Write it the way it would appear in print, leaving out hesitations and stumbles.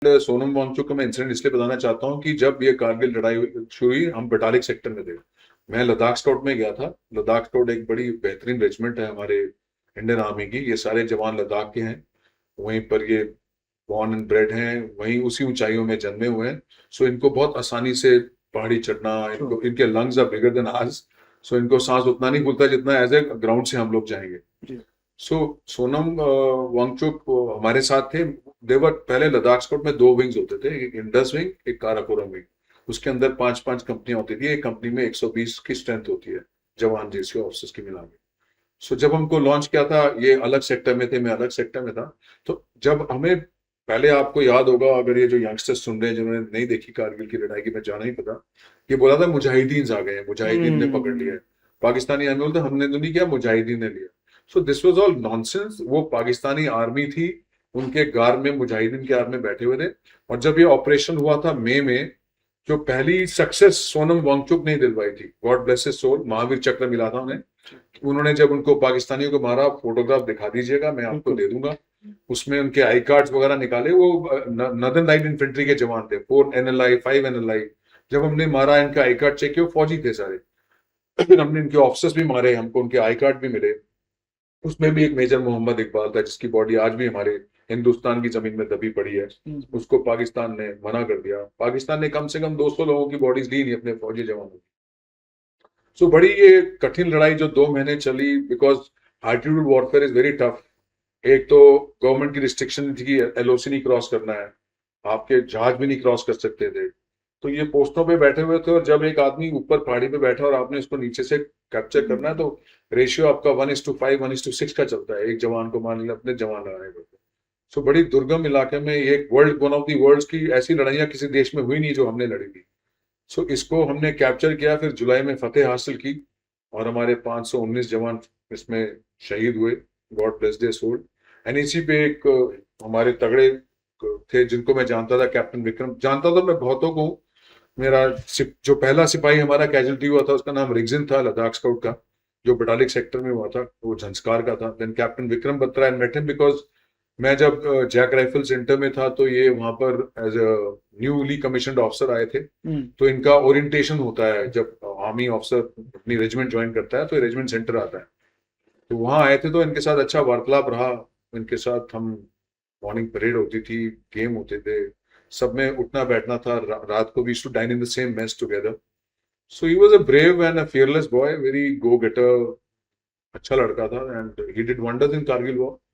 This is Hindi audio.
सोनम वांगचुक का मैं इंसिडेंट इसलिए बताना चाहता हूँ कि जब ये कारगिल लड़ाई शुरू हुई, हम बटालिक सेक्टर में थे। मैं लद्दाख स्काउट में गया था। लद्दाख स्काउट एक बड़ी बेहतरीन रेजिमेंट है हमारे इंडियन आर्मी की। ये सारे जवान लद्दाख के हैं। वहीं पर ये बॉर्न एंड ब्रेड हैं, वहीं उसी ऊंचाइयों में जन्मे हुए हैं। सो इनको बहुत आसानी से पहाड़ी चढ़ना, True. इनको इनके lungs are bigger than ours. So इनको सांस उतना नहीं फूलता जितना एज ए ग्राउंड से हम लोग जाएंगे। जी. सो सोनम वांगचुक हमारे साथ थे। देवर पहले लद्दाख स्क्वाड में दो विंग्स होते थे, एक इंडस विंग, एक काराकोरम विंग। उसके अंदर पांच पांच कंपनियां होती थी। एक कंपनी में 120 की स्ट्रेंथ होती है, जवान जिसके ऑफिसर्स की मिला के। सो जब हमको लॉन्च किया था, ये अलग सेक्टर में थे, मैं अलग सेक्टर में था। तो जब हमें, पहले आपको याद होगा अगर ये जो यंगस्टर्स सुन रहे हैं जिन्होंने नहीं देखी कारगिल की लड़ाई की, मैं जाना ही पता, ये बोला था मुजाहिदीन आ गए हैं, मुजाहिदीन ने पकड़ लिया है। हम्म. पाकिस्तानी आर्मी बोलते हमने तो नहीं किया, मुजाहिदीन ने लिया। So this was all nonsense. वो पाकिस्तानी आर्मी थी, उनके गार में मुजाहिदीन के आर्मी बैठे हुए थे। और जब ये ऑपरेशन हुआ था मई में, जो पहली सक्सेस सोनम वांगचुक ने दिलवाई थी, God bless his soul, Mahavir Chakra मिला था उन्हें। उन्होंने जब उनको पाकिस्तानियों को मारा, फोटोग्राफ दिखा दीजिएगा, मैं आपको बिल्कुल. दे दूंगा। उसमें उनके आई कार्ड्स वगैरह निकाले। वो नदन लाइट इन्फेंट्री के जवान थे, 4 NLI 5 NLI। जब हमने मारा, इनका आई कार्ड चेक किया, फौजी थे सारे। फिर हमने इनके ऑफिसर्स भी मारे, हमको उनके आई कार्ड भी मिले। उसमें भी एक मेजर मोहम्मद इकबाल था, जिसकी बॉडी आज भी हमारे हिंदुस्तान की जमीन में दबी पड़ी है। हम्म. उसको पाकिस्तान ने मना कर दिया। पाकिस्तान ने कम से कम 200 लोगों की बॉडीज ली नहीं अपने फौजी जवानों की। सो बड़ी ये कठिन लड़ाई जो 2 महीने चली, because altitude warfare is very tough. एक तो गवर्नमेंट की रिस्ट्रिक्शन थी कि LOC नहीं क्रॉस करना है, आपके जहाज भी नहीं क्रॉस कर सकते थे। तो ये पोस्टों पे बैठे हुए थे, और जब एक आदमी ऊपर पहाड़ी पे बैठा और आपने उसको नीचे से कैप्चर करना है, तो रेशियो आपका 1:5 1:6 का चलता है। एक जवान को मान लिया अपने जवान लगाए हुए। सो बड़ी दुर्गम इलाके में ये एक world, one of the world की ऐसी लड़ाइयां किसी देश में हुई नहीं जो हमने लड़ी थी। सो इसको हमने कैप्चर किया, फिर जुलाई में फतेह हासिल की, और हमारे 519 जवान इसमें शहीद हुए। God bless their soul. NEC पे एक हमारे तगड़े थे जिनको मैं जानता था, कैप्टन विक्रम। जानता था मैं बहुतों को। मेरा जो पहला सिपाही हमारा कैजुअल्टी हुआ था, उसका नाम रिगजिन था, लद्दाख स्काउट का, जो बटालिक सेक्टर में हुआ था। वो झंस्कार का था। Then captain Vikram Batra, and met him because मैं जब जैक राइफल सेंटर में था, तो ये वहां पर as a newly commissioned officer आए थे। हम्म. तो इनका ओरिएंटेशन होता है जब आर्मी ऑफिसर अपनी रेजिमेंट ज्वाइन करता है, तो रेजिमेंट सेंटर आता है। तो वहां आए थे, तो इनके साथ अच्छा वार्तालाप रहा। इनके साथ हम, मॉर्निंग परेड होती थी, गेम होते थे, सब में उठना बैठना था। रात को we to dine in the same mess together. So he was a brave and a fearless boy, very go getter. अच्छा लड़का था, and he did wonders in Kargil war.